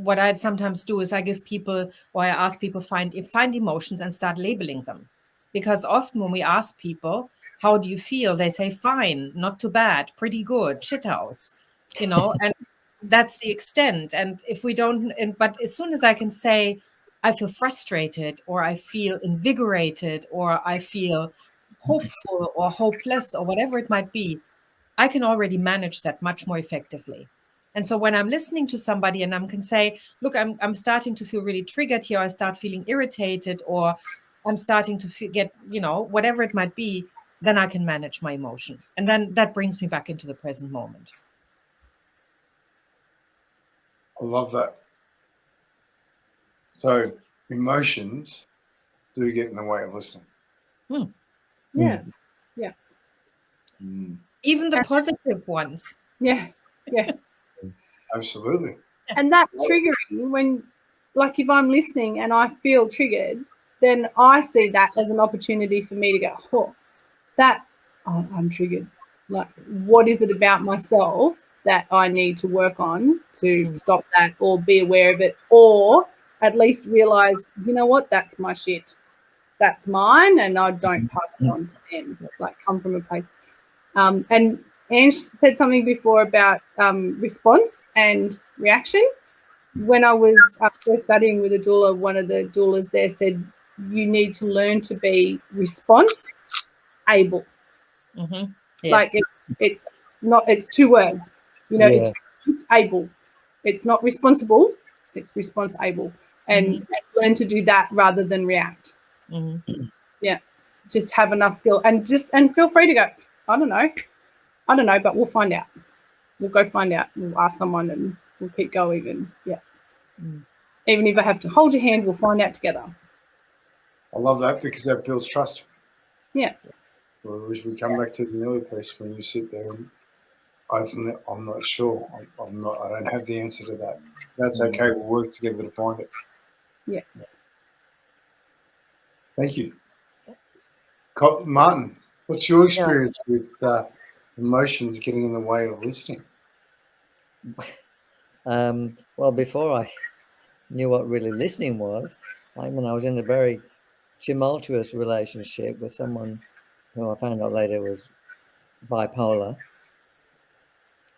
what I'd sometimes do is I give people, or I ask people, find emotions and start labeling them. Because often when we ask people, how do you feel? They say, fine, not too bad, pretty good, shithouse, and that's the extent. And if we don't, but as soon as I can say, I feel frustrated, or I feel invigorated, or I feel hopeful or hopeless, or whatever it might be, I can already manage that much more effectively. And so when I'm listening to somebody and I can say, look, I'm starting to feel really triggered here. I start feeling irritated, or I'm starting to get, whatever it might be, then I can manage my emotion. And then that brings me back into the present moment. I love that. So emotions do get in the way of listening. Yeah. Even the positive ones. Yeah. Absolutely. And that triggering, when, like, if I'm listening and I feel triggered, then I see that as an opportunity for me to go, I'm triggered. Like, what is it about myself that I need to work on to stop that, or be aware of it, or at least realize, you know what, that's my shit. That's mine, and I don't pass it on to them. Like, come from a place. And Ange said something before about response and reaction. When I was first studying with a doula, one of the doulas there said, you need to learn to be response able. Yes. Like it's two words, It's response able. It's not responsible, it's response able. And learn to do that rather than react. Yeah. Just have enough skill and feel free to go, I don't know, but we'll find out. We'll go find out. We'll ask someone and we'll keep going. And even if I have to hold your hand, we'll find out together. I love that, because that builds trust. Yeah. We come back to the earlier place when you sit there and I'm not sure. I'm not. I don't have the answer to that. That's okay. We'll work together to find it. Yeah. Thank you, Martyn. What's your experience with emotions getting in the way of listening? Well, before I knew what really listening was, I was in a very tumultuous relationship with someone who I found out later was bipolar.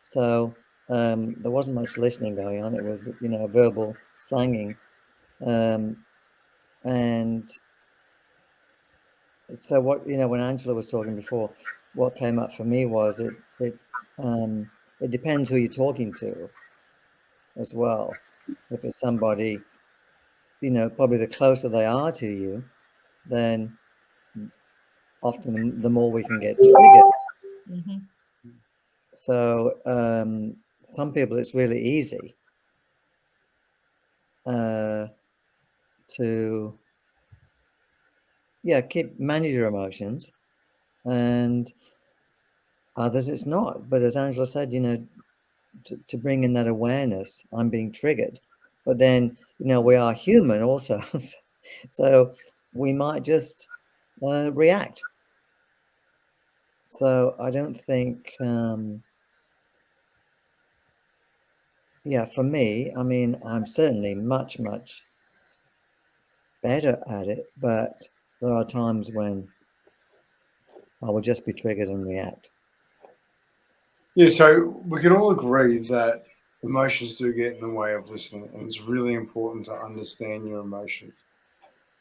So there wasn't much listening going on. It was, verbal slanging. And so when Angela was talking before, what came up for me was it depends who you're talking to as well. If it's somebody, probably the closer they are to you, then often the more we can get triggered. Mm-hmm. So some people, it's really easy to manage your emotions, and others it's not. But as Angela said, to bring in that awareness, I'm being triggered, but then we are human also. So we might just react. So I don't think for me, I'm certainly much better at it, but there are times when I will just be triggered and react. Yeah, so we can all agree that emotions do get in the way of listening, and it's really important to understand your emotions.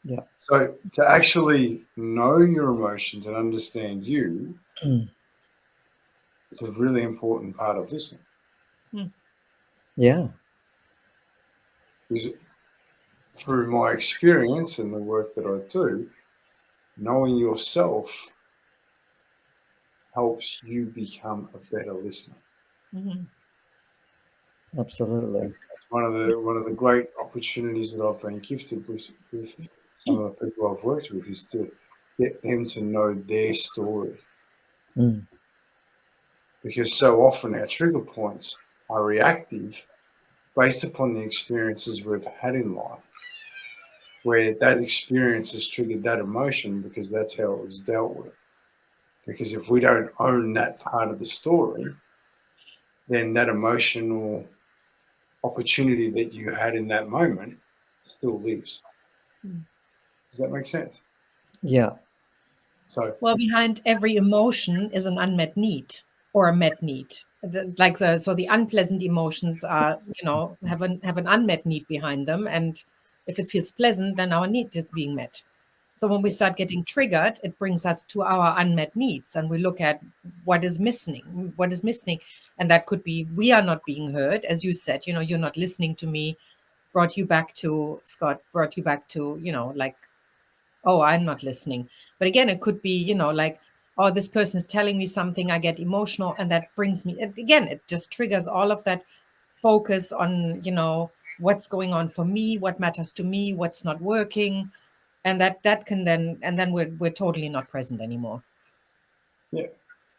Yeah. So to actually know your emotions and understand you is a really important part of listening. Yeah. Because through my experience and the work that I do, knowing yourself helps you become a better listener. Mm-hmm. Absolutely. It's one of the great opportunities that I've been gifted with some of the people I've worked with, is to get them to know their story. Because so often our trigger points are reactive based upon the experiences we've had in life, where that experience has triggered that emotion because that's how it was dealt with. Because if we don't own that part of the story, then that emotional opportunity that you had in that moment still lives. Does that make sense? Yeah. So, well, behind every emotion is an unmet need or a met need. So the unpleasant emotions are, have an unmet need behind them, and if it feels pleasant, then our need is being met. So when we start getting triggered, it brings us to our unmet needs, and we look at what is missing, and that could be we are not being heard, as you said. You're not listening to me. Brought you back to Scott. Brought you back to oh, I'm not listening. But again, it could be, oh, this person is telling me something, I get emotional, and that brings me, again, it just triggers all of that focus on, what's going on for me, what matters to me, what's not working. And that can then we're totally not present anymore. Yeah.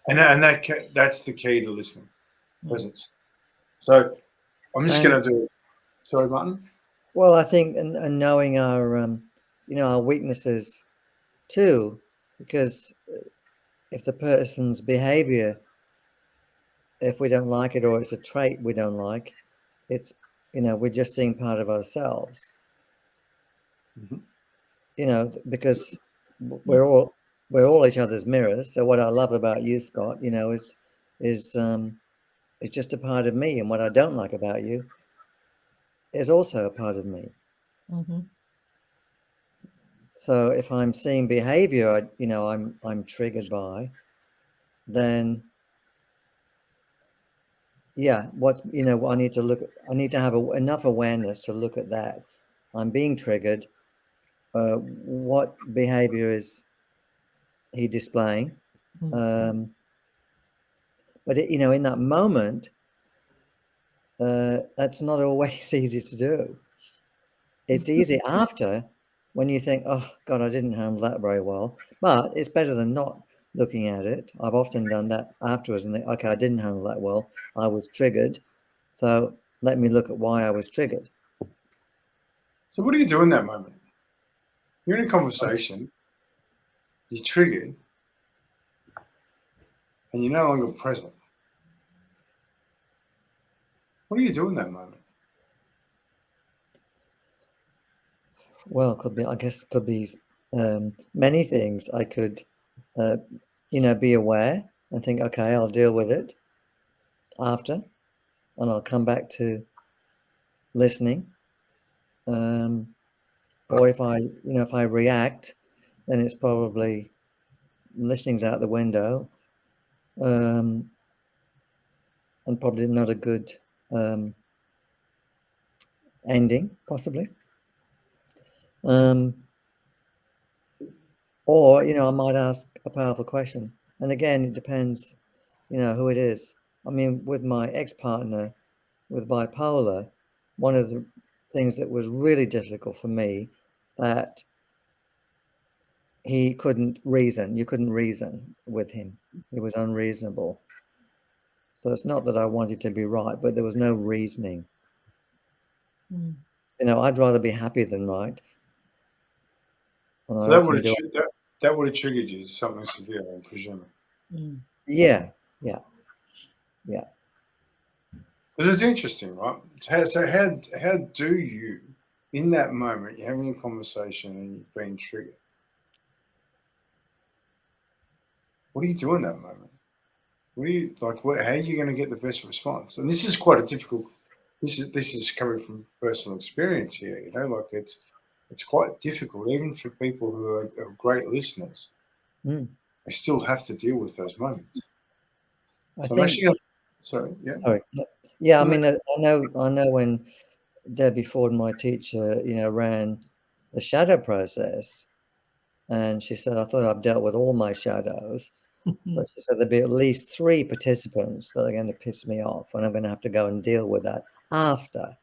And that's the key to listening, presence. So I'm just going to do, sorry, Martyn? Well, I think, and knowing our, our weaknesses too, because if the person's behavior, if we don't like it, or it's a trait we don't like, it's, we're just seeing part of ourselves. Because we're all each other's mirrors. So what I love about you, Scott, is it's just a part of me, and what I don't like about you is also a part of me. So if I'm seeing behavior, I'm triggered by, then I need to have enough awareness to look at that. I'm being triggered. What behavior is he displaying? But in that moment, that's not always easy to do. It's easy after, when you think, oh God, I didn't handle that very well, but it's better than not looking at it. I've often done that afterwards and think, okay, I didn't handle that well. I was triggered. So let me look at why I was triggered. So what do you do in that moment? You're in a conversation, you're triggered, and you're no longer present. What do you do in that moment? Well, I guess could be many things. I could, be aware and think, okay, I'll deal with it after, and I'll come back to listening. Or if I react, then it's probably listening's out the window, and probably not a good ending, possibly. Or, I might ask a powerful question. And again, it depends, who it is. I mean, with my ex-partner with bipolar, one of the things that was really difficult for me, that he couldn't reason. You couldn't reason with him. He was unreasonable. So it's not that I wanted to be right, but there was no reasoning. I'd rather be happy than right. So that would have triggered you to something severe, I'm presuming. Yeah. Because it's interesting, right? So how do you, in that moment, you're having a conversation and you've been triggered? What do you do in that moment? What do you like? How are you going to get the best response? And this is quite a difficult. This is coming from personal experience here. It's quite difficult, even for people who are great listeners. They still have to deal with those moments. Sorry. Yeah, I mean, I know when Debbie Ford, my teacher, ran the shadow process, and she said, I thought I've dealt with all my shadows, but she said there'd be at least 3 participants that are going to piss me off, and I'm going to have to go and deal with that after,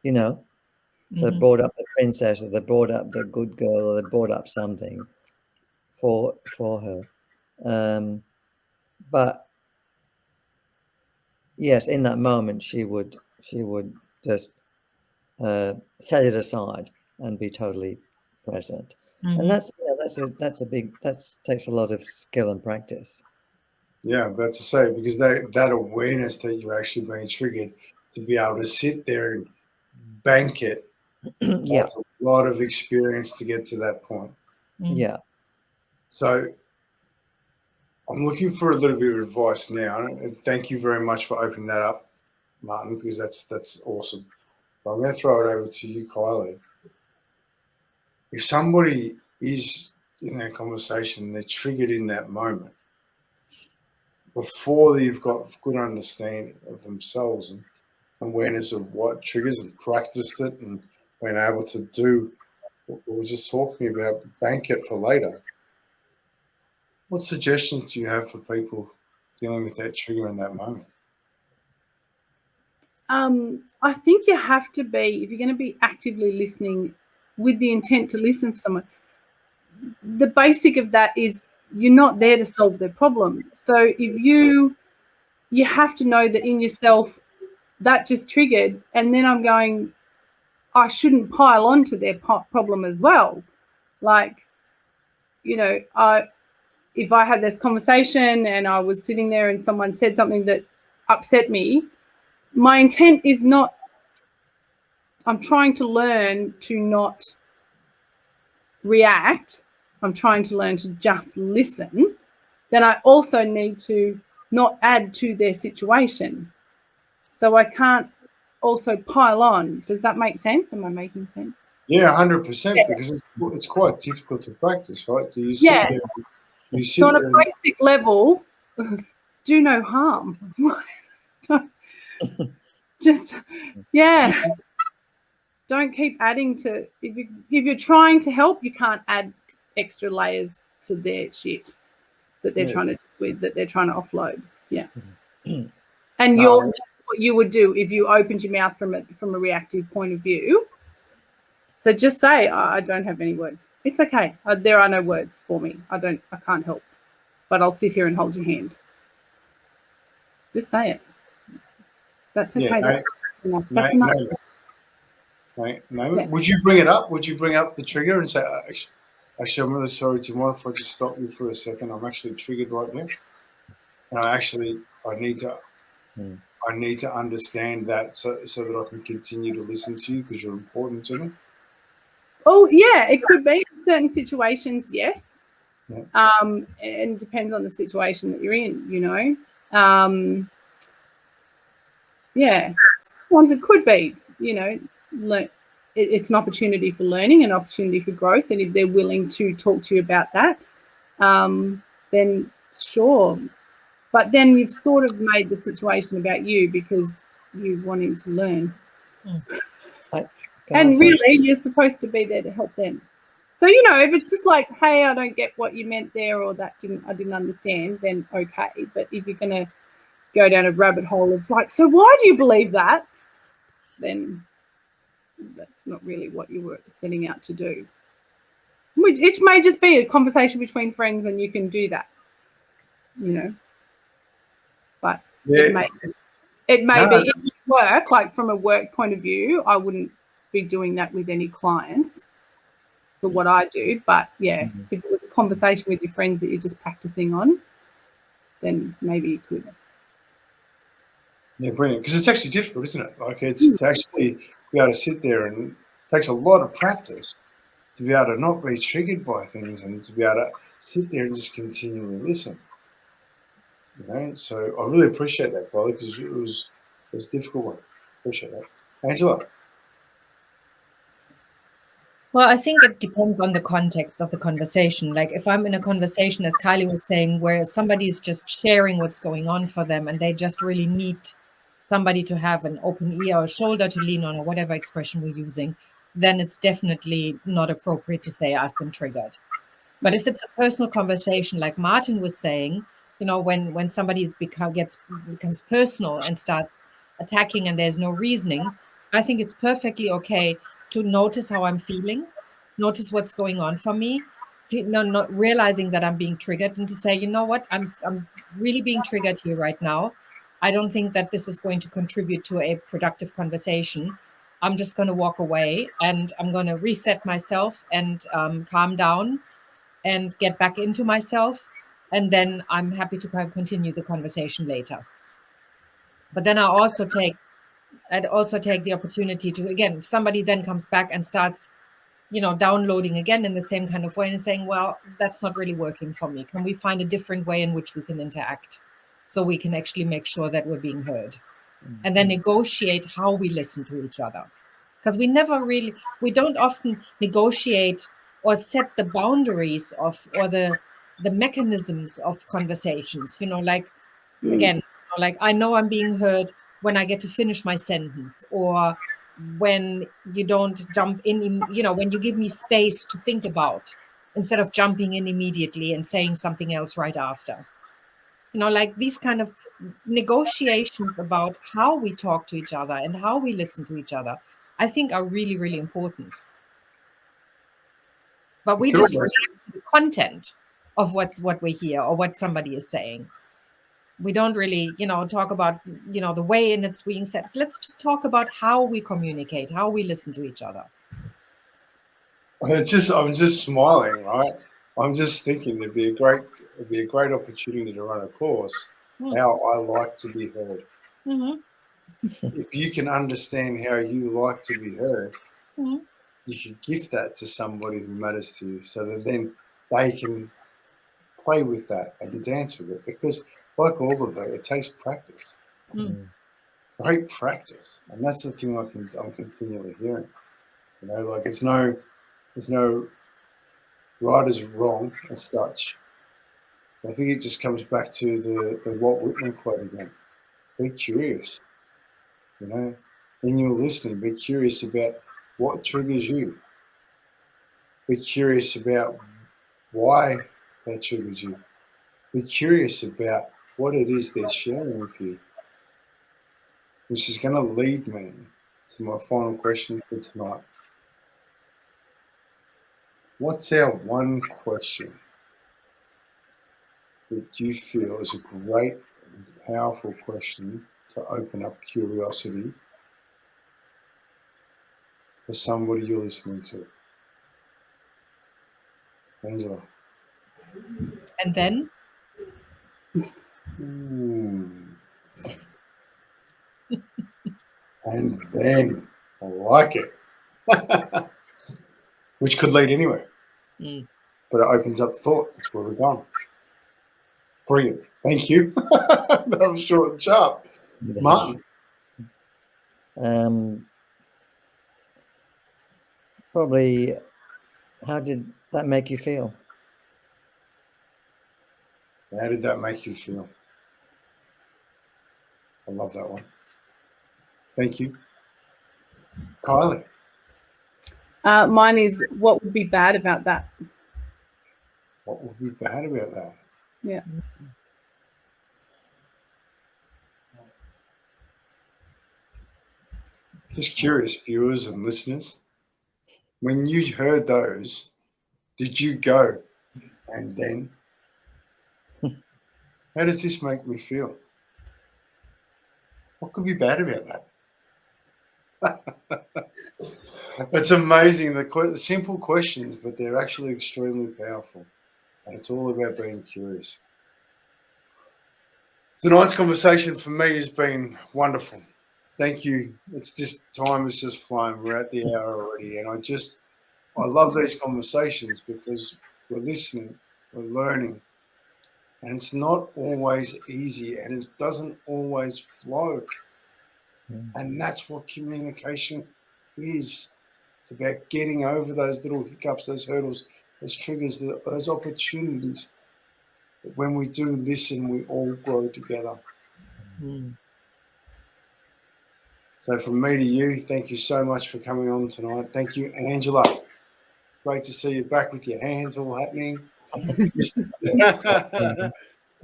they brought up the princess, or they brought up the good girl, or they brought up something for her. But yes, in that moment, she would just set it aside and be totally present. And that takes a lot of skill and practice. Yeah, I'm about to say, because that awareness that you're actually being triggered, to be able to sit there and bank it, takes a lot of experience to get to that point. Yeah. So I'm looking for a little bit of advice now, and thank you very much for opening that up, Martyn, because that's awesome. But I'm going to throw it over to you, Kylie. If somebody is in that conversation, they're triggered in that moment, before you've got good understanding of themselves and awareness of what triggers, and practiced it and been able to do what we were just talking about, bank it for later. What suggestions do you have for people dealing with that trigger in that moment? I think you have to be, if you're going to be actively listening with the intent to listen for someone, the basic of that is you're not there to solve their problem. So if you have to know that in yourself, that just triggered, and then I'm going, I shouldn't pile on to their problem as well. Like, if I had this conversation and I was sitting there and someone said something that upset me, my intent is not, I'm trying to learn to not react. I'm trying to learn to just listen. Then I also need to not add to their situation. So I can't also pile on. Does that make sense? Am I making sense? Yeah, 100%, because it's quite difficult to practice, right? Do you sit there? So on a basic level, do no harm. Don't keep adding to. If you're trying to help, you can't add extra layers to their shit that they're trying to deal with, that they're trying to offload. Yeah. And that's what you would do if you opened your mouth from a reactive point of view. So just say, I don't have any words. It's okay. There are no words for me. I can't help. but I'll sit here and hold your hand. Just say it. That's okay. Yeah, That's enough. no, That's enough. no. Yeah. Would you bring it up? Would you bring up the trigger and say, actually, I'm really sorry. Do you mind if I just stop you for a second? I'm actually triggered right now. And I need to understand that so that I can continue to listen to you because you're important to me. Oh, yeah, it could be in certain situations, yes. Yeah. And depends on the situation that you're in, you know. Yeah, ones it could be, you know, it's an opportunity for learning, an opportunity for growth, and if they're willing to talk to you about that, then sure. But then you've sort of made the situation about you because you're wanting to learn. And really, you're supposed to be there to help them. So, you know, if it's just like, hey, I don't get what you meant there, or I didn't understand, then okay. But if you're going to go down a rabbit hole of like, so why do you believe that? Then that's not really what you were setting out to do. It may just be a conversation between friends and you can do that, you know. But it may be if you work, like from a work point of view, I wouldn't be doing that with any clients for what I do. But yeah, if it was a conversation with your friends that you're just practicing on, then maybe you could. Yeah, brilliant. Because it's actually difficult, isn't it? Like it's to actually be able to sit there, and it takes a lot of practice to be able to not be triggered by things and to be able to sit there and just continually listen. You know, so I really appreciate that, Kylie, because it was a difficult one. Appreciate that. Angela. Well, I think it depends on the context of the conversation. Like if I'm in a conversation, as Kylie was saying, where somebody's just sharing what's going on for them and they just really need somebody to have an open ear or shoulder to lean on or whatever expression we're using, then it's definitely not appropriate to say I've been triggered. But if it's a personal conversation, like Martyn was saying, you know, when somebody becomes personal and starts attacking and there's no reasoning, I think it's perfectly okay to notice how I'm feeling, notice what's going on for me, not realizing that I'm being triggered, and to say, you know what, I'm really being triggered here right now. I don't think that this is going to contribute to a productive conversation. I'm just going to walk away and I'm going to reset myself and calm down and get back into myself. And then I'm happy to kind of continue the conversation later. But then I also take the opportunity to, again, if somebody then comes back and starts, you know, downloading again in the same kind of way and saying, well, that's not really working for me. Can we find a different way in which we can interact so we can actually make sure that we're being heard? And then negotiate how we listen to each other. Because we don't often negotiate or set the boundaries of, or the mechanisms of conversations, you know, like, again, like I know I'm being heard when I get to finish my sentence, or when you don't jump in, you know, when you give me space to think about instead of jumping in immediately and saying something else right after. You know, like these kind of negotiations about how we talk to each other and how we listen to each other, I think are really, really important. But we just react to the content of what we hear or what somebody is saying. We don't really, you know, talk about, you know, the way in it's being said. Let's just talk about how we communicate, how we listen to each other. I'm just smiling, right? I'm just thinking it'd be a great opportunity to run a course. How I like to be heard. If you can understand how you like to be heard, you can gift that to somebody who matters to you, so that then they can play with that and dance with it. Because, like all of that, it takes practice. Great practice, and that's the thing I'm continually hearing. You know, like there's no right is wrong as such. I think it just comes back to the Walt Whitman quote again. Be curious. You know, when you're listening, be curious about what triggers you. Be curious about why that triggers you. Be curious about what it is they're sharing with you, which is going to lead me to my final question for tonight. What's our one question that you feel is a great and powerful question to open up curiosity for somebody you're listening to? Angela. And then? And then, I like it. Which could lead anywhere. But it opens up thought. That's where we're going. Brilliant. Thank you. That was short and sharp. Martyn. Probably, how did that make you feel? How did that make you feel? I love that one. Thank you. Kylie. Mine is, what would be bad about that? What would be bad about that? Yeah. Just curious, viewers and listeners, when you heard those, did you go, and then? How does this make me feel? What could be bad about that? It's amazing, the simple questions, but they're actually extremely powerful. And it's all about being curious. Tonight's conversation for me has been wonderful. Thank you. It's just, time has just flown. We're at the hour already. And I love these conversations because we're listening, we're learning. And it's not always easy and it doesn't always flow. And that's what communication is. It's about getting over those little hiccups, those hurdles, those triggers, those opportunities. But when we do listen, we all grow together. So from me to you, thank you so much for coming on tonight. Thank you, Angela. Great to see you back with your hands all happening.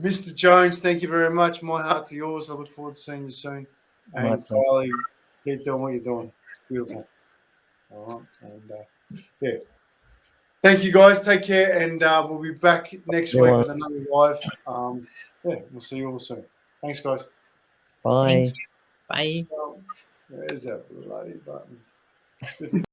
Mr. Jones, thank you very much. My heart to yours. I look forward to seeing you soon. And Kylie, keep doing what you're doing. It's beautiful. All right. And yeah. Thank you, guys. Take care. And we'll be back next week with another live. Yeah, we'll see you all soon. Thanks, guys. Bye. Bye. There's that bloody button.